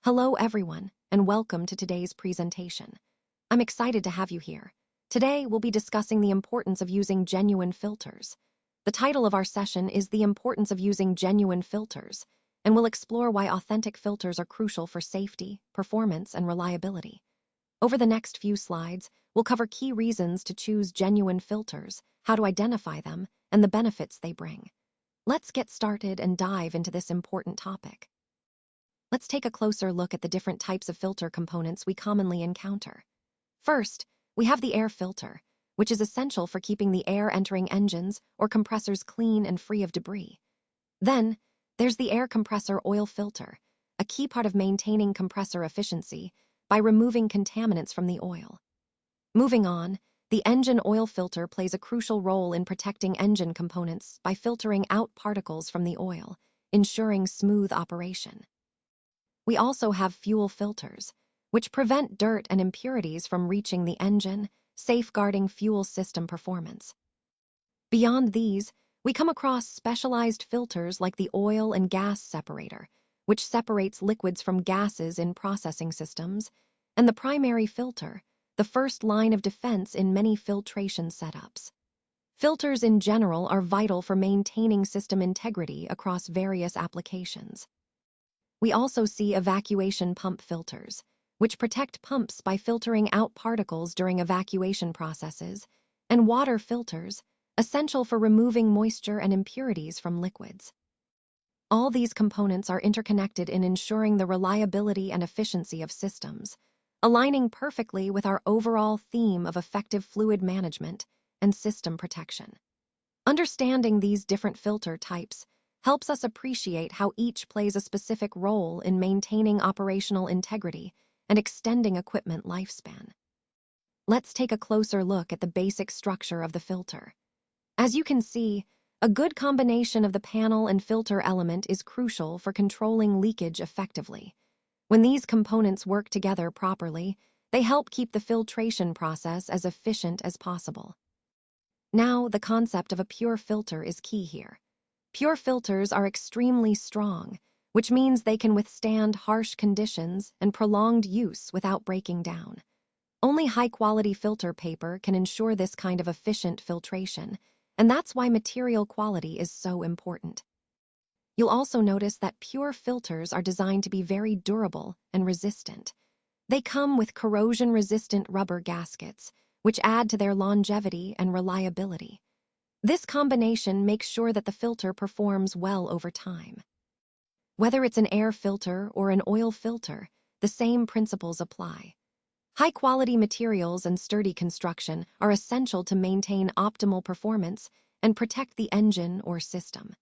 Hello, everyone, and welcome to today's presentation. I'm excited to have you here. Today, we'll be discussing the importance of using genuine filters. The title of our session is The Importance of Using Genuine Filters, and we'll explore why authentic filters are crucial for safety, performance, and reliability. Over the next few slides, we'll cover key reasons to choose genuine filters, how to identify them, and the benefits they bring. Let's get started and dive into this important topic. Let's take a closer look at the different types of filter components we commonly encounter. First, we have the air filter, which is essential for keeping the air entering engines or compressors clean and free of debris. Then, there's the air compressor oil filter, a key part of maintaining compressor efficiency by removing contaminants from the oil. Moving on, the engine oil filter plays a crucial role in protecting engine components by filtering out particles from the oil, ensuring smooth operation. We also have fuel filters, which prevent dirt and impurities from reaching the engine, safeguarding fuel system performance. Beyond these, we come across specialized filters like the oil and gas separator, which separates liquids from gases in processing systems, and the primary filter, the first line of defense in many filtration setups. Filters in general are vital for maintaining system integrity across various applications. We also see evacuation pump filters, which protect pumps by filtering out particles during evacuation processes, and water filters, essential for removing moisture and impurities from liquids. All these components are interconnected in ensuring the reliability and efficiency of systems, aligning perfectly with our overall theme of effective fluid management and system protection. Understanding these different filter types helps us appreciate how each plays a specific role in maintaining operational integrity and extending equipment lifespan. Let's take a closer look at the basic structure of the filter. As you can see, a good combination of the panel and filter element is crucial for controlling leakage effectively. When these components work together properly, they help keep the filtration process as efficient as possible. Now, the concept of a pure filter is key here. Pure filters are extremely strong, which means they can withstand harsh conditions and prolonged use without breaking down. Only high-quality filter paper can ensure this kind of efficient filtration, and that's why material quality is so important. You'll also notice that pure filters are designed to be very durable and resistant. They come with corrosion-resistant rubber gaskets, which add to their longevity and reliability. This combination makes sure that the filter performs well over time. Whether it's an air filter or an oil filter, the same principles apply. High-quality materials and sturdy construction are essential to maintain optimal performance and protect the engine or system.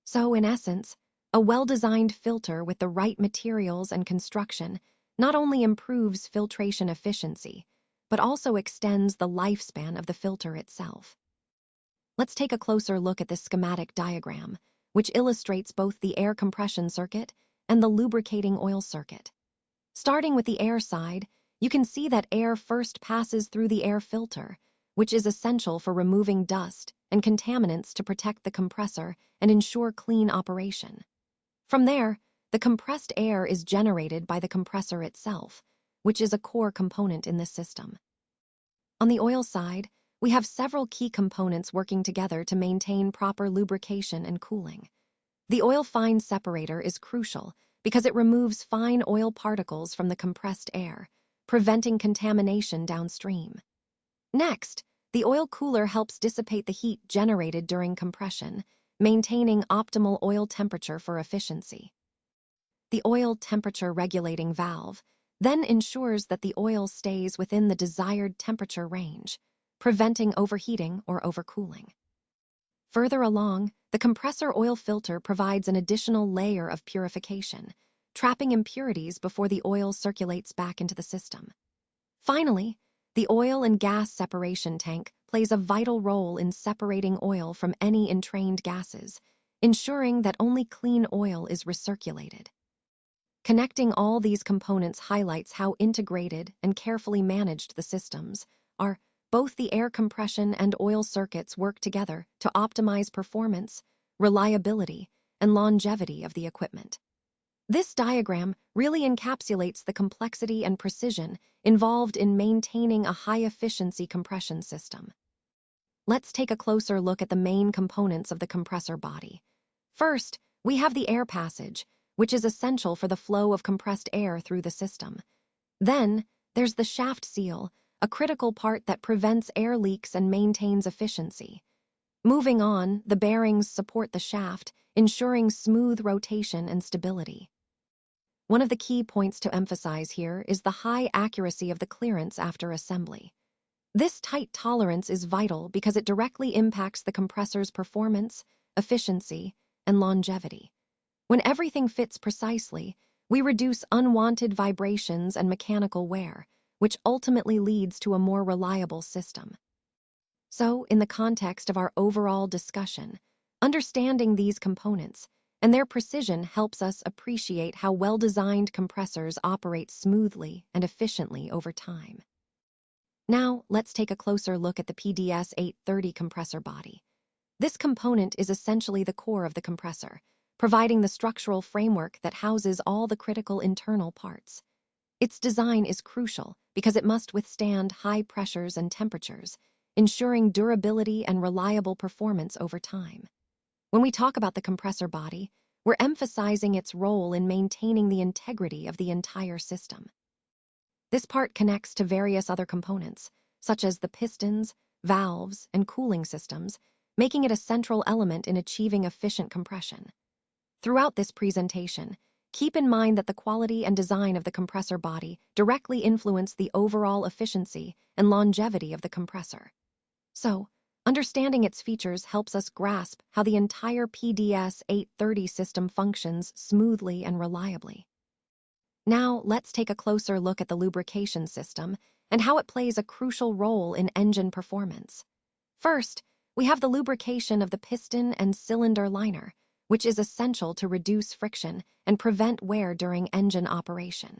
So, in essence, a well-designed filter with the right materials and construction not only improves filtration efficiency, but also extends the lifespan of the filter itself. Let's take a closer look at this schematic diagram, which illustrates both the air compression circuit and the lubricating oil circuit. Starting with the air side, you can see that air first passes through the air filter, which is essential for removing dust and contaminants to protect the compressor and ensure clean operation. From there, the compressed air is generated by the compressor itself, which is a core component in this system. On the oil side, we have several key components working together to maintain proper lubrication and cooling. The oil fine separator is crucial because it removes fine oil particles from the compressed air, preventing contamination downstream. Next, the oil cooler helps dissipate the heat generated during compression, maintaining optimal oil temperature for efficiency. The oil temperature regulating valve then ensures that the oil stays within the desired temperature range, preventing overheating or overcooling. Further along, the compressor oil filter provides an additional layer of purification, trapping impurities before the oil circulates back into the system. Finally, the oil and gas separation tank plays a vital role in separating oil from any entrained gases, ensuring that only clean oil is recirculated. Connecting all these components highlights how integrated and carefully managed the systems are. Both the air compression and oil circuits work together to optimize performance, reliability, and longevity of the equipment. This diagram really encapsulates the complexity and precision involved in maintaining a high-efficiency compression system. Let's take a closer look at the main components of the compressor body. First, we have the air passage, which is essential for the flow of compressed air through the system. Then, there's the shaft seal, a critical part that prevents air leaks and maintains efficiency. Moving on, the bearings support the shaft, ensuring smooth rotation and stability. One of the key points to emphasize here is the high accuracy of the clearance after assembly. This tight tolerance is vital because it directly impacts the compressor's performance, efficiency, and longevity. When everything fits precisely, we reduce unwanted vibrations and mechanical wear, which ultimately leads to a more reliable system. So, in the context of our overall discussion, understanding these components and their precision helps us appreciate how well-designed compressors operate smoothly and efficiently over time. Now, let's take a closer look at the PDS 830 compressor body. This component is essentially the core of the compressor, providing the structural framework that houses all the critical internal parts. Its design is crucial because it must withstand high pressures and temperatures, ensuring durability and reliable performance over time. When we talk about the compressor body, we're emphasizing its role in maintaining the integrity of the entire system. This part connects to various other components, such as the pistons, valves, and cooling systems, making it a central element in achieving efficient compression. Throughout this presentation, keep in mind that the quality and design of the compressor body directly influence the overall efficiency and longevity of the compressor. So, understanding its features helps us grasp how the entire PDS 830 system functions smoothly and reliably. Now, let's take a closer look at the lubrication system and how it plays a crucial role in engine performance. First, we have the lubrication of the piston and cylinder liner, which is essential to reduce friction and prevent wear during engine operation.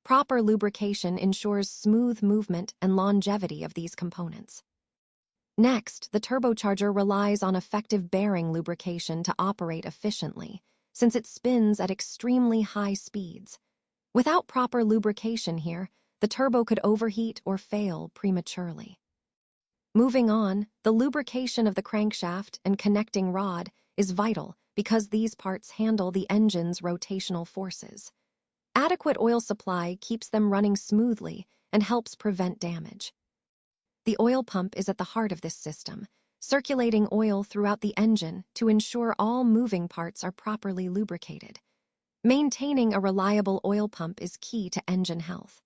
Proper lubrication ensures smooth movement and longevity of these components. Next, the turbocharger relies on effective bearing lubrication to operate efficiently, since it spins at extremely high speeds. Without proper lubrication here, the turbo could overheat or fail prematurely. Moving on, the lubrication of the crankshaft and connecting rod is vital because these parts handle the engine's rotational forces. Adequate oil supply keeps them running smoothly and helps prevent damage. The oil pump is at the heart of this system, circulating oil throughout the engine to ensure all moving parts are properly lubricated. Maintaining a reliable oil pump is key to engine health.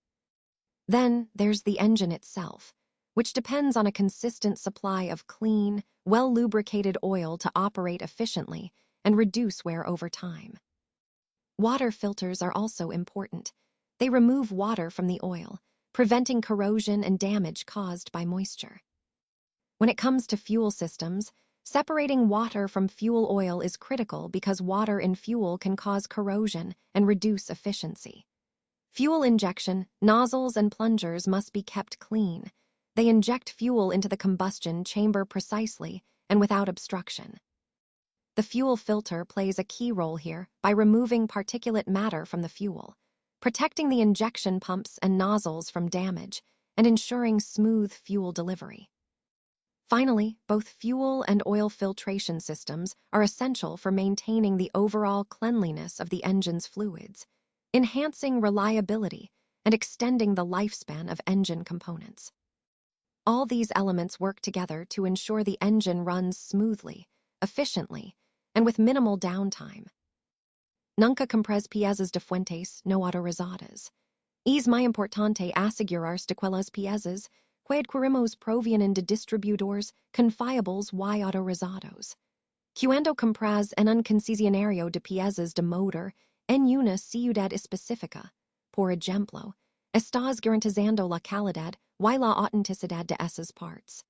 Then there's the engine itself, which depends on a consistent supply of clean, well-lubricated oil to operate efficiently and reduce wear over time. Water filters are also important. They remove water from the oil, preventing corrosion and damage caused by moisture. When it comes to fuel systems, separating water from fuel oil is critical because water in fuel can cause corrosion and reduce efficiency. Fuel injection, nozzles, and plungers must be kept clean. They inject fuel into the combustion chamber precisely and without obstruction. The fuel filter plays a key role here by removing particulate matter from the fuel, protecting the injection pumps and nozzles from damage, and ensuring smooth fuel delivery. Finally, both fuel and oil filtration systems are essential for maintaining the overall cleanliness of the engine's fluids, enhancing reliability and extending the lifespan of engine components. All these elements work together to ensure the engine runs smoothly, efficiently, and with minimal downtime. Nunca compres piezas de fuentes no autorizadas. Es muy importante asegurarse de que las piezas que adquirimos provienen de distribuidores confiables y autorizados. Cuando compras en un concesionario de piezas de motor en una ciudad específica, por ejemplo, estás garantizando la calidad y la autenticidad de esas partes.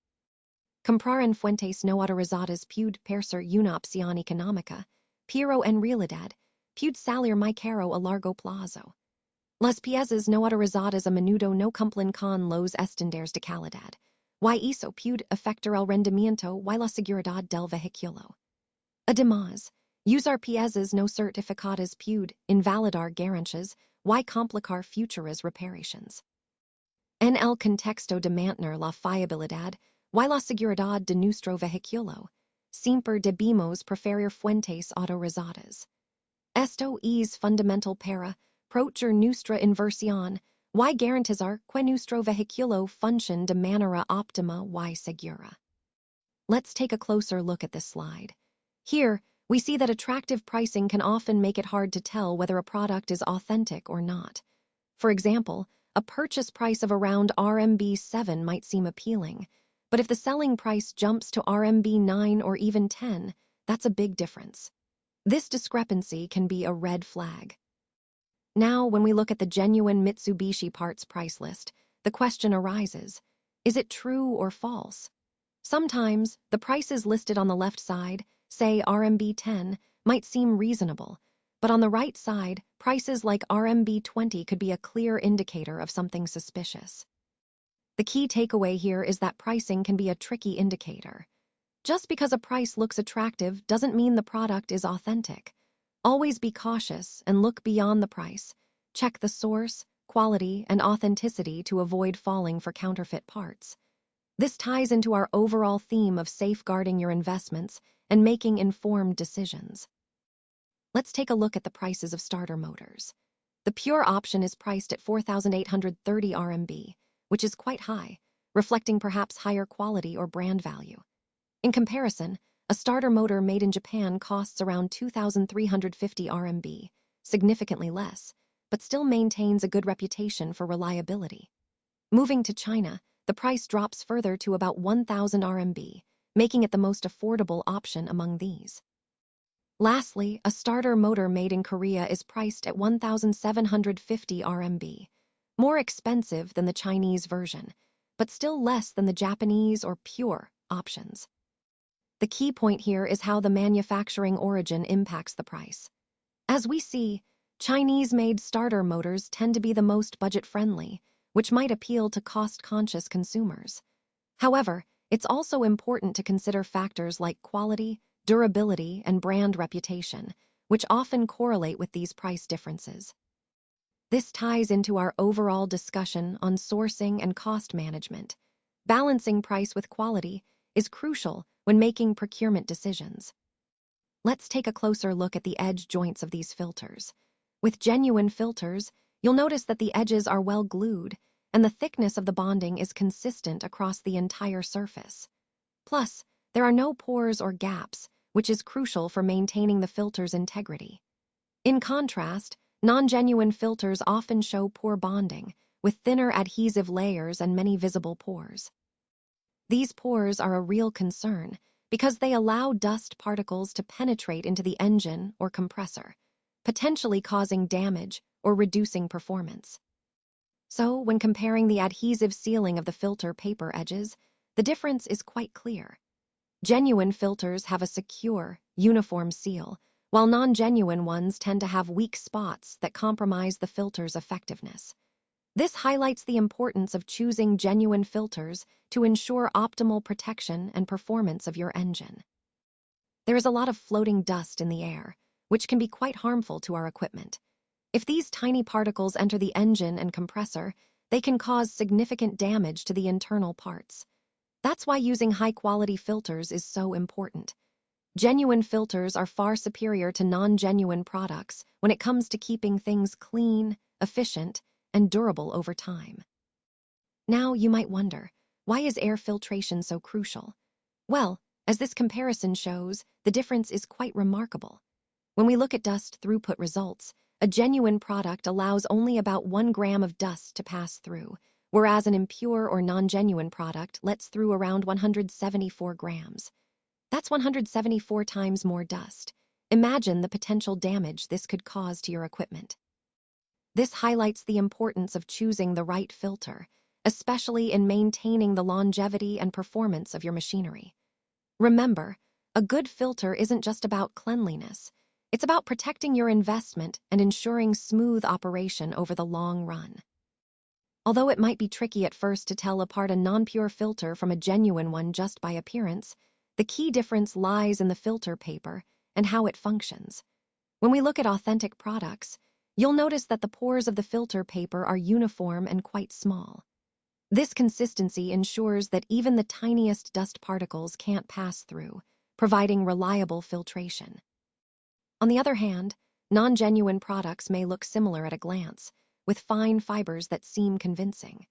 Comprar en fuentes no autorizadas puede ser una opción económica, pero en realidad puede salir muy caro a largo plazo. Las piezas no autorizadas a menudo no cumplen con los estándares de calidad, y eso puede afectar el rendimiento y la seguridad del vehículo. Además, Usar pieses no certificadas pude invalidar garantias y complicar futuras reparaciones. En el contexto de mantener la fiabilidad y la seguridad de nuestro vehículo, siempre debemos preferir fuentes autorizadas. Esto es fundamental para proteger nuestra inversión y garantizar que nuestro vehículo funcione de manera óptima y segura. Let's take a closer look at this slide. Here, we see that attractive pricing can often make it hard to tell whether a product is authentic or not. For example, a purchase price of around RMB 7 might seem appealing, but if the selling price jumps to RMB 9 or even 10, that's a big difference. This discrepancy can be a red flag. Now, when we look at the genuine Mitsubishi parts price list, the question arises, is it true or false? Sometimes, the prices listed on the left side, say RMB 10, might seem reasonable, but on the right side, prices like RMB 20 could be a clear indicator of something suspicious. The key takeaway here is that pricing can be a tricky indicator. Just because a price looks attractive doesn't mean the product is authentic. Always be cautious and look beyond the price. Check the source, quality, and authenticity to avoid falling for counterfeit parts. This ties into our overall theme of safeguarding your investments and making informed decisions. Let's take a look at the prices of starter motors. The pure option is priced at 4,830 RMB, which is quite high, reflecting perhaps higher quality or brand value. In comparison, a starter motor made in Japan costs around 2,350 RMB, significantly less, but still maintains a good reputation for reliability. Moving to China, the price drops further to about 1,000 RMB, making it the most affordable option among these. Lastly, a starter motor made in Korea is priced at 1,750 RMB, more expensive than the Chinese version, but still less than the Japanese or pure options. The key point here is how the manufacturing origin impacts the price. As we see, Chinese-made starter motors tend to be the most budget-friendly, which might appeal to cost-conscious consumers. However, it's also important to consider factors like quality, durability, and brand reputation, which often correlate with these price differences. This ties into our overall discussion on sourcing and cost management. Balancing price with quality is crucial when making procurement decisions. Let's take a closer look at the edge joints of these filters. With genuine filters, you'll notice that the edges are well glued, and the thickness of the bonding is consistent across the entire surface. Plus, there are no pores or gaps, which is crucial for maintaining the filter's integrity. In contrast, non-genuine filters often show poor bonding, with thinner adhesive layers and many visible pores. These pores are a real concern because they allow dust particles to penetrate into the engine or compressor, potentially causing damage or reducing performance. So, when comparing the adhesive sealing of the filter paper edges, the difference is quite clear. Genuine filters have a secure, uniform seal, while non-genuine ones tend to have weak spots that compromise the filter's effectiveness. This highlights the importance of choosing genuine filters to ensure optimal protection and performance of your engine. There is a lot of floating dust in the air, which can be quite harmful to our equipment. If these tiny particles enter the engine and compressor, they can cause significant damage to the internal parts. That's why using high-quality filters is so important. Genuine filters are far superior to non-genuine products when it comes to keeping things clean, efficient, and durable over time. Now, you might wonder, why is air filtration so crucial? Well, as this comparison shows, the difference is quite remarkable. When we look at dust throughput results, a genuine product allows only about 1 gram of dust to pass through, whereas an impure or non-genuine product lets through around 174 grams. That's 174 times more dust. Imagine the potential damage this could cause to your equipment. This highlights the importance of choosing the right filter, especially in maintaining the longevity and performance of your machinery. Remember, a good filter isn't just about cleanliness. It's about protecting your investment and ensuring smooth operation over the long run. Although it might be tricky at first to tell apart a non-pure filter from a genuine one just by appearance, the key difference lies in the filter paper and how it functions. When we look at authentic products, you'll notice that the pores of the filter paper are uniform and quite small. This consistency ensures that even the tiniest dust particles can't pass through, providing reliable filtration. On the other hand, non-genuine products may look similar at a glance, with fine fibers that seem convincing.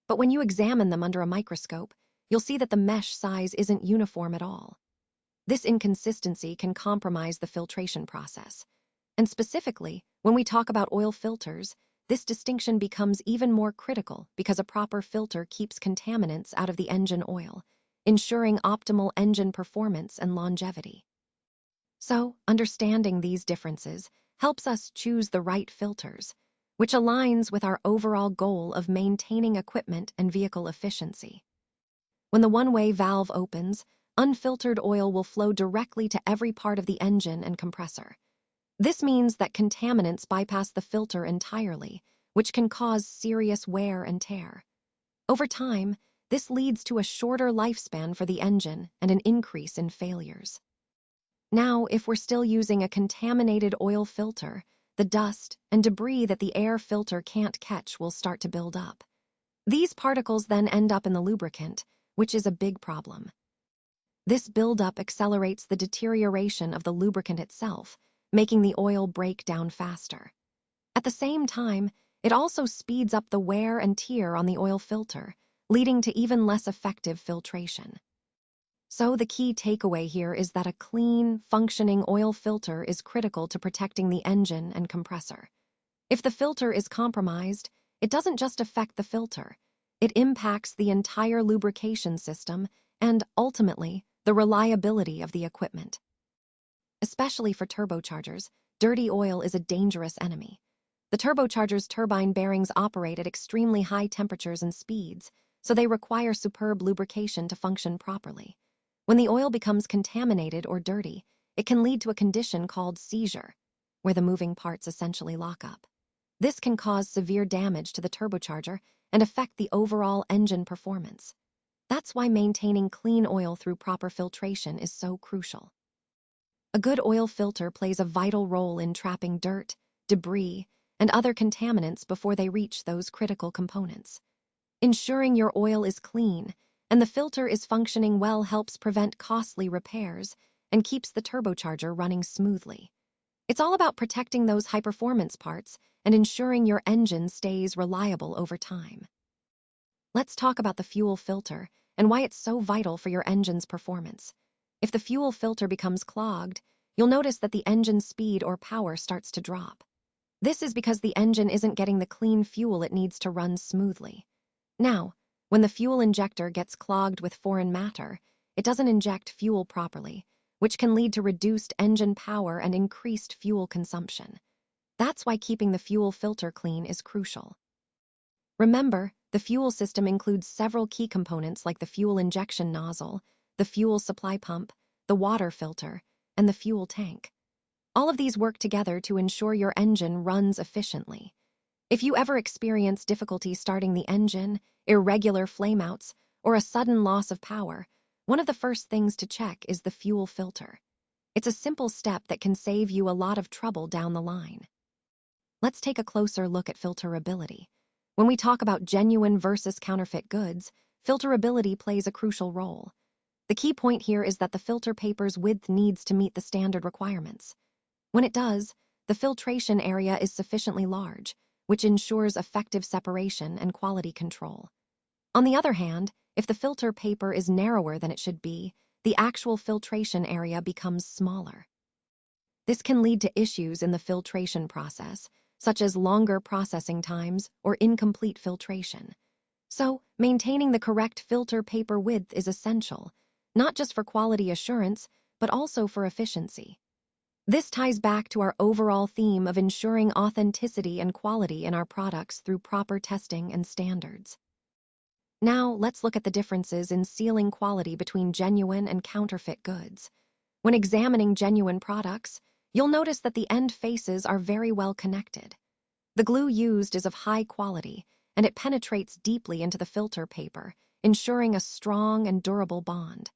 But when you examine them under a microscope, you'll see that the mesh size isn't uniform at all. This inconsistency can compromise the filtration process. And specifically, when we talk about oil filters, this distinction becomes even more critical because a proper filter keeps contaminants out of the engine oil, ensuring optimal engine performance and longevity. So, understanding these differences helps us choose the right filters, which aligns with our overall goal of maintaining equipment and vehicle efficiency. When the one-way valve opens, unfiltered oil will flow directly to every part of the engine and compressor. This means that contaminants bypass the filter entirely, which can cause serious wear and tear. Over time, this leads to a shorter lifespan for the engine and an increase in failures. Now, if we're still using a contaminated oil filter, the dust and debris that the air filter can't catch will start to build up. These particles then end up in the lubricant, which is a big problem. This buildup accelerates the deterioration of the lubricant itself, making the oil break down faster. At the same time, it also speeds up the wear and tear on the oil filter, leading to even less effective filtration. So the key takeaway here is that a clean, functioning oil filter is critical to protecting the engine and compressor. If the filter is compromised, it doesn't just affect the filter, it impacts the entire lubrication system and, ultimately, the reliability of the equipment. Especially for turbochargers, dirty oil is a dangerous enemy. The turbocharger's turbine bearings operate at extremely high temperatures and speeds, so they require superb lubrication to function properly. When the oil becomes contaminated or dirty, it can lead to a condition called seizure, where the moving parts essentially lock up. This can cause severe damage to the turbocharger and affect the overall engine performance. That's why maintaining clean oil through proper filtration is so crucial. A good oil filter plays a vital role in trapping dirt, debris, and other contaminants before they reach those critical components. Ensuring your oil is clean and the filter is functioning well helps prevent costly repairs and keeps the turbocharger running smoothly. It's all about protecting those high-performance parts and ensuring your engine stays reliable over time. Let's talk about the fuel filter and why it's so vital for your engine's performance. If the fuel filter becomes clogged, you'll notice that the engine's speed or power starts to drop. This is because the engine isn't getting the clean fuel it needs to run smoothly. Now, when the fuel injector gets clogged with foreign matter, it doesn't inject fuel properly, which can lead to reduced engine power and increased fuel consumption. That's why keeping the fuel filter clean is crucial. Remember, the fuel system includes several key components like the fuel injection nozzle, the fuel supply pump, the water filter, and the fuel tank. All of these work together to ensure your engine runs efficiently. If you ever experience difficulty starting the engine, irregular flameouts, or a sudden loss of power, one of the first things to check is the fuel filter. It's a simple step that can save you a lot of trouble down the line. Let's take a closer look at filterability. When we talk about genuine versus counterfeit goods, filterability plays a crucial role. The key point here is that the filter paper's width needs to meet the standard requirements. When it does, the filtration area is sufficiently large, which ensures effective separation and quality control. On the other hand, if the filter paper is narrower than it should be, the actual filtration area becomes smaller. This can lead to issues in the filtration process, such as longer processing times or incomplete filtration. So, maintaining the correct filter paper width is essential, not just for quality assurance, but also for efficiency. This ties back to our overall theme of ensuring authenticity and quality in our products through proper testing and standards. Now, let's look at the differences in sealing quality between genuine and counterfeit goods. When examining genuine products, you'll notice that the end faces are very well connected. The glue used is of high quality, and it penetrates deeply into the filter paper, ensuring a strong and durable bond.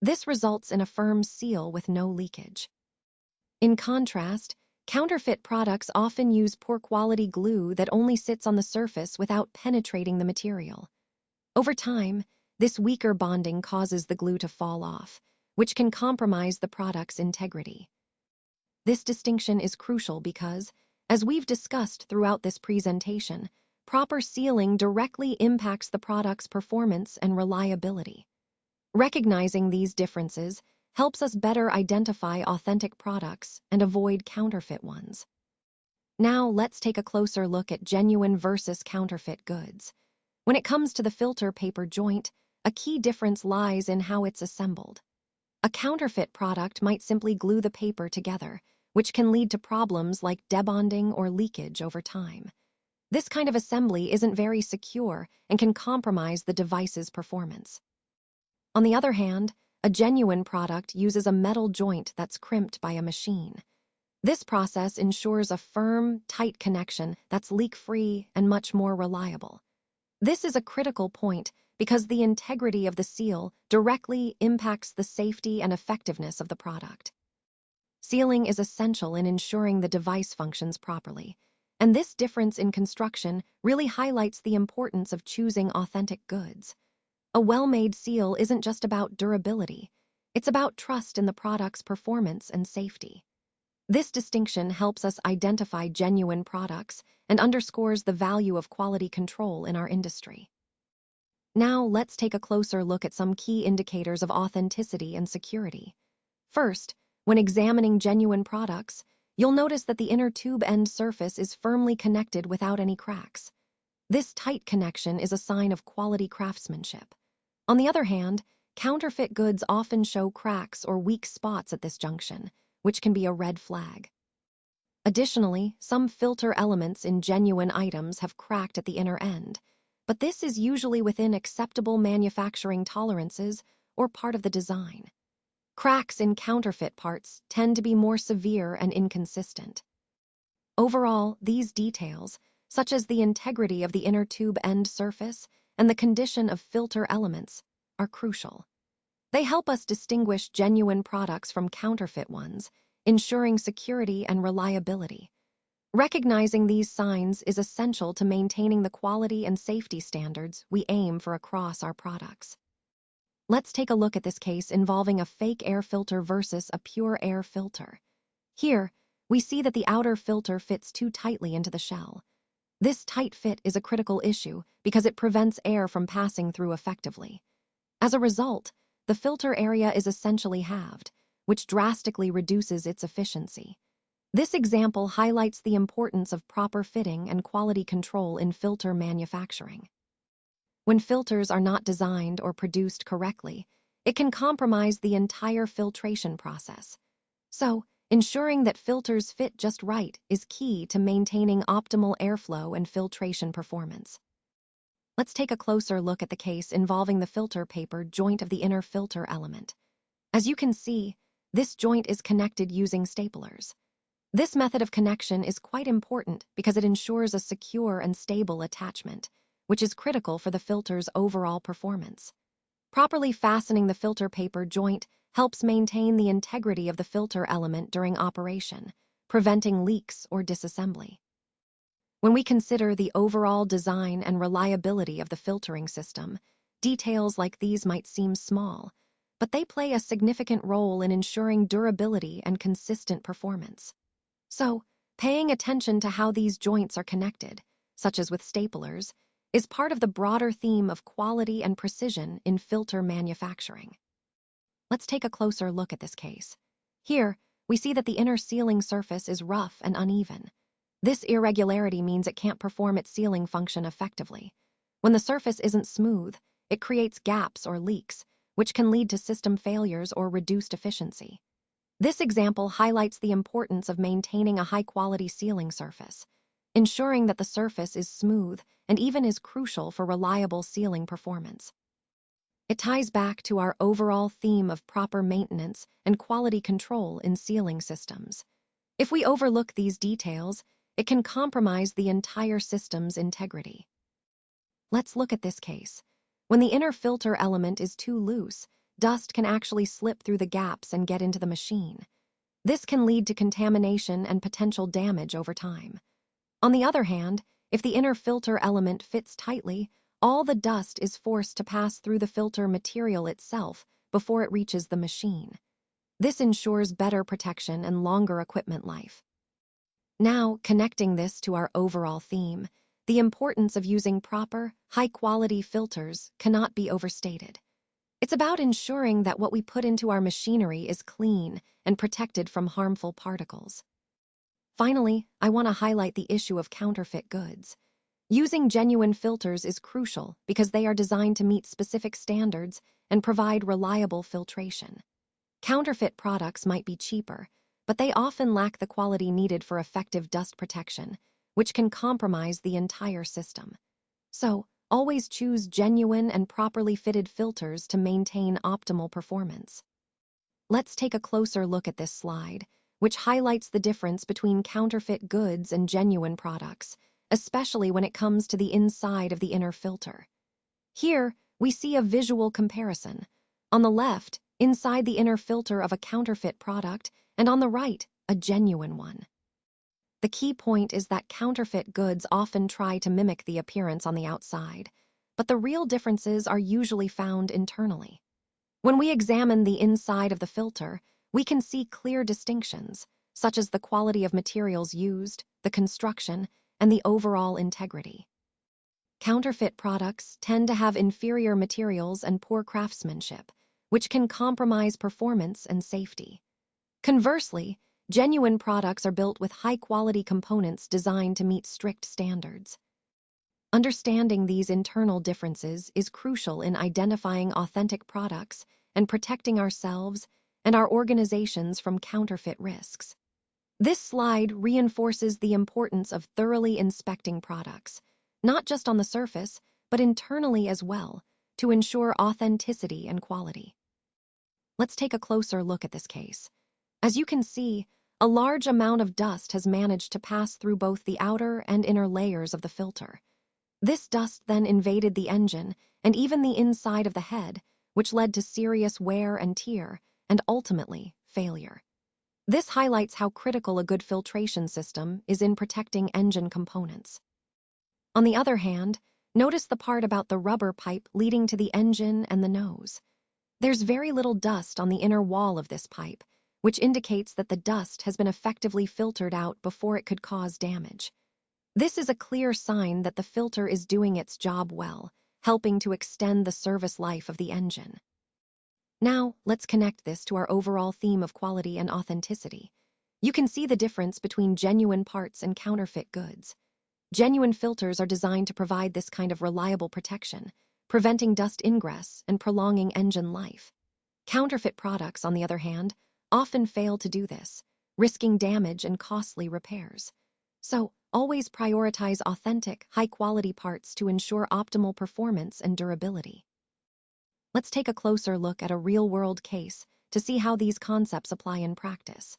This results in a firm seal with no leakage. In contrast, counterfeit products often use poor quality glue that only sits on the surface without penetrating the material. Over time, this weaker bonding causes the glue to fall off, which can compromise the product's integrity. This distinction is crucial because, as we've discussed throughout this presentation, proper sealing directly impacts the product's performance and reliability. Recognizing these differences helps us better identify authentic products and avoid counterfeit ones. Now, let's take a closer look at genuine versus counterfeit goods. When it comes to the filter paper joint, a key difference lies in how it's assembled. A counterfeit product might simply glue the paper together, which can lead to problems like debonding or leakage over time. This kind of assembly isn't very secure and can compromise the device's performance. On the other hand, a genuine product uses a metal joint that's crimped by a machine. This process ensures a firm, tight connection that's leak-free and much more reliable. This is a critical point because the integrity of the seal directly impacts the safety and effectiveness of the product. Sealing is essential in ensuring the device functions properly, and this difference in construction really highlights the importance of choosing authentic goods. A well-made seal isn't just about durability, it's about trust in the product's performance and safety. This distinction helps us identify genuine products and underscores the value of quality control in our industry. Now, let's take a closer look at some key indicators of authenticity and security. First, when examining genuine products, you'll notice that the inner tube end surface is firmly connected without any cracks. This tight connection is a sign of quality craftsmanship. On the other hand, counterfeit goods often show cracks or weak spots at this junction, which can be a red flag. Additionally, some filter elements in genuine items have cracked at the inner end, but this is usually within acceptable manufacturing tolerances or part of the design. Cracks in counterfeit parts tend to be more severe and inconsistent. Overall, these details, such as the integrity of the inner tube end surface and the condition of filter elements, are crucial. They help us distinguish genuine products from counterfeit ones, ensuring security and reliability. Recognizing these signs is essential to maintaining the quality and safety standards we aim for across our products. Let's take a look at this case involving a fake air filter versus a pure air filter. Here, we see that the outer filter fits too tightly into the shell. This tight fit is a critical issue because it prevents air from passing through effectively. As a result, the filter area is essentially halved, which drastically reduces its efficiency. This example highlights the importance of proper fitting and quality control in filter manufacturing. When filters are not designed or produced correctly, it can compromise the entire filtration process. So, ensuring that filters fit just right is key to maintaining optimal airflow and filtration performance. Let's take a closer look at the case involving the filter paper joint of the inner filter element. As you can see, this joint is connected using staplers. This method of connection is quite important because it ensures a secure and stable attachment, which is critical for the filter's overall performance. Properly fastening the filter paper joint helps maintain the integrity of the filter element during operation, preventing leaks or disassembly. When we consider the overall design and reliability of the filtering system, details like these might seem small, but they play a significant role in ensuring durability and consistent performance. So, paying attention to how these joints are connected, such as with staplers, is part of the broader theme of quality and precision in filter manufacturing. Let's take a closer look at this case. Here, we see that the inner sealing surface is rough and uneven. This irregularity means it can't perform its sealing function effectively. When the surface isn't smooth, it creates gaps or leaks, which can lead to system failures or reduced efficiency. This example highlights the importance of maintaining a high-quality sealing surface. Ensuring that the surface is smooth and even is crucial for reliable sealing performance. It ties back to our overall theme of proper maintenance and quality control in sealing systems. If we overlook these details, it can compromise the entire system's integrity. Let's look at this case. When the inner filter element is too loose, dust can actually slip through the gaps and get into the machine. This can lead to contamination and potential damage over time. On the other hand, if the inner filter element fits tightly, all the dust is forced to pass through the filter material itself before it reaches the machine. This ensures better protection and longer equipment life. Now, connecting this to our overall theme, the importance of using proper, high-quality filters cannot be overstated. It's about ensuring that what we put into our machinery is clean and protected from harmful particles. Finally, I want to highlight the issue of counterfeit goods. Using genuine filters is crucial because they are designed to meet specific standards and provide reliable filtration. Counterfeit products might be cheaper, but they often lack the quality needed for effective dust protection, which can compromise the entire system. So, always choose genuine and properly fitted filters to maintain optimal performance. Let's take a closer look at this slide, which highlights the difference between counterfeit goods and genuine products, especially when it comes to the inside of the inner filter. Here, we see a visual comparison. On the left, inside the inner filter of a counterfeit product, and on the right, a genuine one. The key point is that counterfeit goods often try to mimic the appearance on the outside, but the real differences are usually found internally. When we examine the inside of the filter, we can see clear distinctions, such as the quality of materials used, the construction, and the overall integrity. Counterfeit products tend to have inferior materials and poor craftsmanship, which can compromise performance and safety. Conversely, genuine products are built with high-quality components designed to meet strict standards. Understanding these internal differences is crucial in identifying authentic products and protecting ourselves and our organizations from counterfeit risks. This slide reinforces the importance of thoroughly inspecting products, not just on the surface, but internally as well, to ensure authenticity and quality. Let's take a closer look at this case. As you can see, a large amount of dust has managed to pass through both the outer and inner layers of the filter. This dust then invaded the engine and even the inside of the head, which led to serious wear and tear, and ultimately, failure. This highlights how critical a good filtration system is in protecting engine components. On the other hand, notice the part about the rubber pipe leading to the engine and the nose. There's very little dust on the inner wall of this pipe, which indicates that the dust has been effectively filtered out before it could cause damage. This is a clear sign that the filter is doing its job well, helping to extend the service life of the engine. Now, let's connect this to our overall theme of quality and authenticity. You can see the difference between genuine parts and counterfeit goods. Genuine filters are designed to provide this kind of reliable protection, preventing dust ingress and prolonging engine life. Counterfeit products, on the other hand, often fail to do this, risking damage and costly repairs. So, always prioritize authentic, high-quality parts to ensure optimal performance and durability. Let's take a closer look at a real-world case to see how these concepts apply in practice.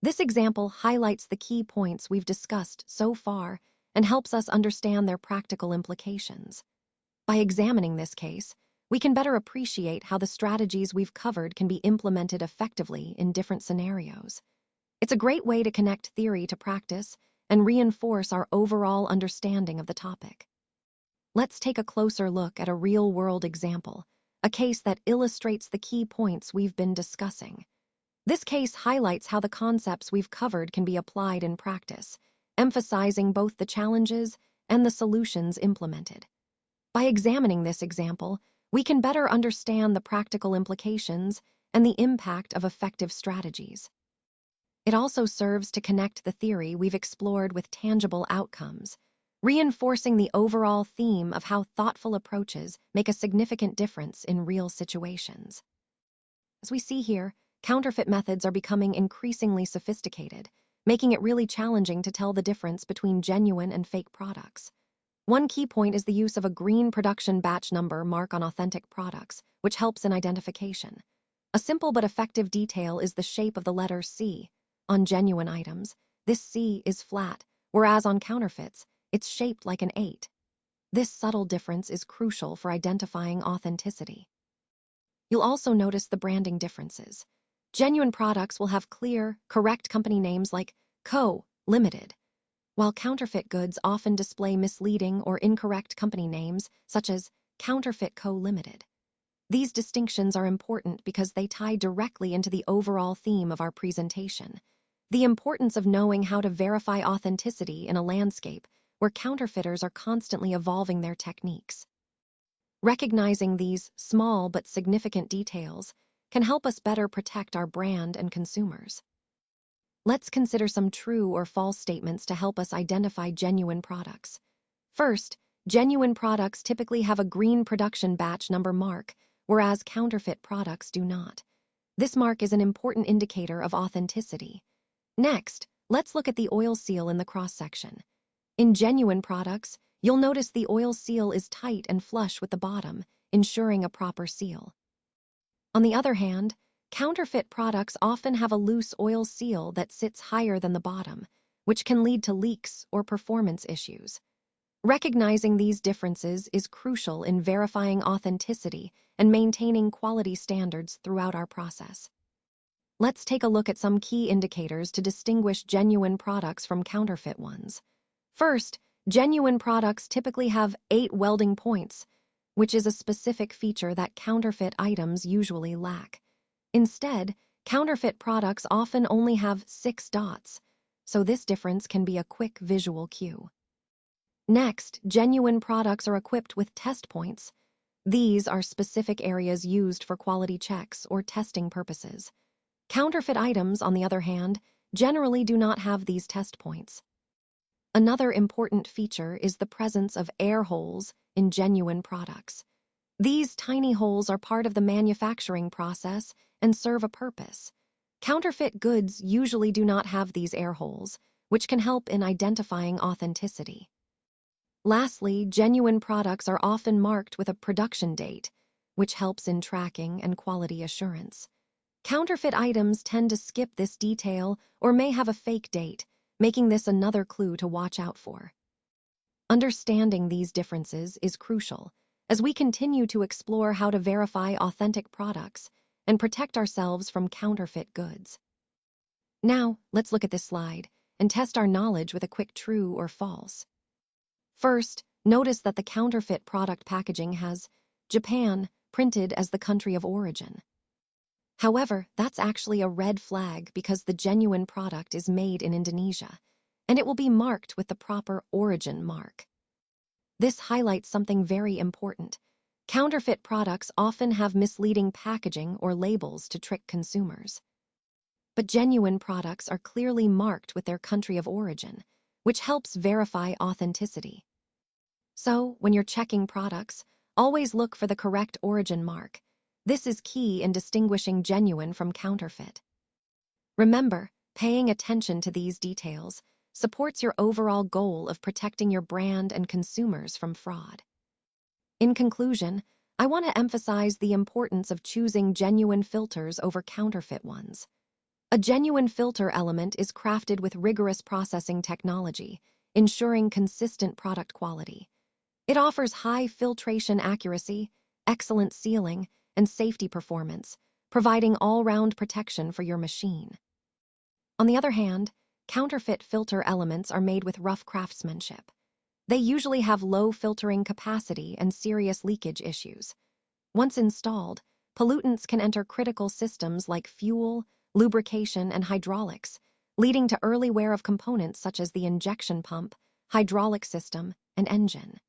This example highlights the key points we've discussed so far and helps us understand their practical implications. By examining this case, we can better appreciate how the strategies we've covered can be implemented effectively in different scenarios. It's a great way to connect theory to practice and reinforce our overall understanding of the topic. Let's take a closer look at a real-world example, a case that illustrates the key points we've been discussing. This case highlights how the concepts we've covered can be applied in practice, emphasizing both the challenges and the solutions implemented. By examining this example, we can better understand the practical implications and the impact of effective strategies. It also serves to connect the theory we've explored with tangible outcomes, reinforcing the overall theme of how thoughtful approaches make a significant difference in real situations. As we see here, counterfeit methods are becoming increasingly sophisticated, making it really challenging to tell the difference between genuine and fake products. One key point is the use of a green production batch number mark on authentic products, which helps in identification. A simple but effective detail is the shape of the letter C. On genuine items, this C is flat, whereas on counterfeits, it's shaped like an 8. This subtle difference is crucial for identifying authenticity. You'll also notice the branding differences. Genuine products will have clear, correct company names like Co. Limited, while counterfeit goods often display misleading or incorrect company names, such as Counterfeit Co. Limited. These distinctions are important because they tie directly into the overall theme of our presentation: the importance of knowing how to verify authenticity in a landscape where counterfeiters are constantly evolving their techniques. Recognizing these small but significant details can help us better protect our brand and consumers. Let's consider some true or false statements to help us identify genuine products. First, genuine products typically have a green production batch number mark, whereas counterfeit products do not. This mark is an important indicator of authenticity. Next, let's look at the oil seal in the cross-section. In genuine products, you'll notice the oil seal is tight and flush with the bottom, ensuring a proper seal. On the other hand, counterfeit products often have a loose oil seal that sits higher than the bottom, which can lead to leaks or performance issues. Recognizing these differences is crucial in verifying authenticity and maintaining quality standards throughout our process. Let's take a look at some key indicators to distinguish genuine products from counterfeit ones. First, genuine products typically have 8 welding points, which is a specific feature that counterfeit items usually lack. Instead, counterfeit products often only have 6 dots, so this difference can be a quick visual cue. Next, genuine products are equipped with test points. These are specific areas used for quality checks or testing purposes. Counterfeit items, on the other hand, generally do not have these test points. Another important feature is the presence of air holes in genuine products. These tiny holes are part of the manufacturing process and serve a purpose. Counterfeit goods usually do not have these air holes, which can help in identifying authenticity. Lastly, genuine products are often marked with a production date, which helps in tracking and quality assurance. Counterfeit items tend to skip this detail or may have a fake date, making this another clue to watch out for. Understanding these differences is crucial as we continue to explore how to verify authentic products and protect ourselves from counterfeit goods. Now, let's look at this slide and test our knowledge with a quick true or false. First, notice that the counterfeit product packaging has Japan printed as the country of origin. However, that's actually a red flag because the genuine product is made in Indonesia, and it will be marked with the proper origin mark. This highlights something very important. Counterfeit products often have misleading packaging or labels to trick consumers. But genuine products are clearly marked with their country of origin, which helps verify authenticity. So, when you're checking products, always look for the correct origin mark. This is key in distinguishing genuine from counterfeit. Remember, paying attention to these details supports your overall goal of protecting your brand and consumers from fraud. In conclusion, I want to emphasize the importance of choosing genuine filters over counterfeit ones. A genuine filter element is crafted with rigorous processing technology, ensuring consistent product quality. It offers high filtration accuracy, excellent sealing, and safety performance, providing all-round protection for your machine. On the other hand, counterfeit filter elements are made with rough craftsmanship. They usually have low filtering capacity and serious leakage issues. Once installed, pollutants can enter critical systems like fuel, lubrication, and hydraulics, leading to early wear of components such as the injection pump, hydraulic system, and engine.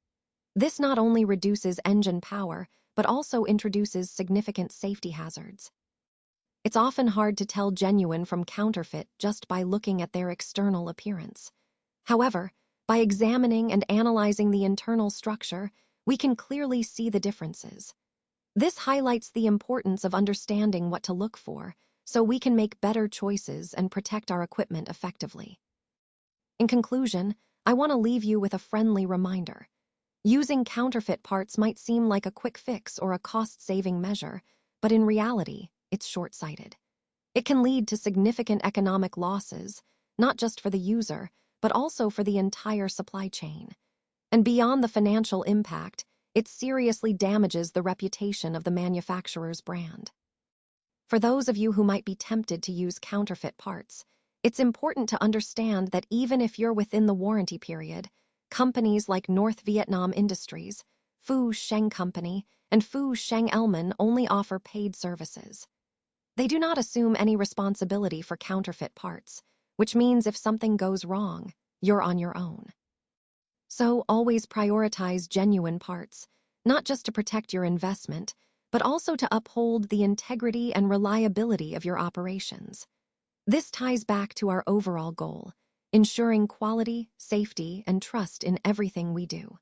This not only reduces engine power, but also introduces significant safety hazards. It's often hard to tell genuine from counterfeit just by looking at their external appearance. However, by examining and analyzing the internal structure, we can clearly see the differences. This highlights the importance of understanding what to look for, so we can make better choices and protect our equipment effectively. In conclusion, I want to leave you with a friendly reminder. Using counterfeit parts might seem like a quick fix or a cost-saving measure, but in reality, it's short-sighted. It can lead to significant economic losses, not just for the user, but also for the entire supply chain. And beyond the financial impact, it seriously damages the reputation of the manufacturer's brand. For those of you who might be tempted to use counterfeit parts, it's important to understand that even if you're within the warranty period, companies like North Vietnam Industries, Phu Sheng Company, and Phu Sheng Elman only offer paid services. They do not assume any responsibility for counterfeit parts, which means if something goes wrong, you're on your own. So always prioritize genuine parts, not just to protect your investment, but also to uphold the integrity and reliability of your operations. This ties back to our overall goal, ensuring quality, safety, and trust in everything we do.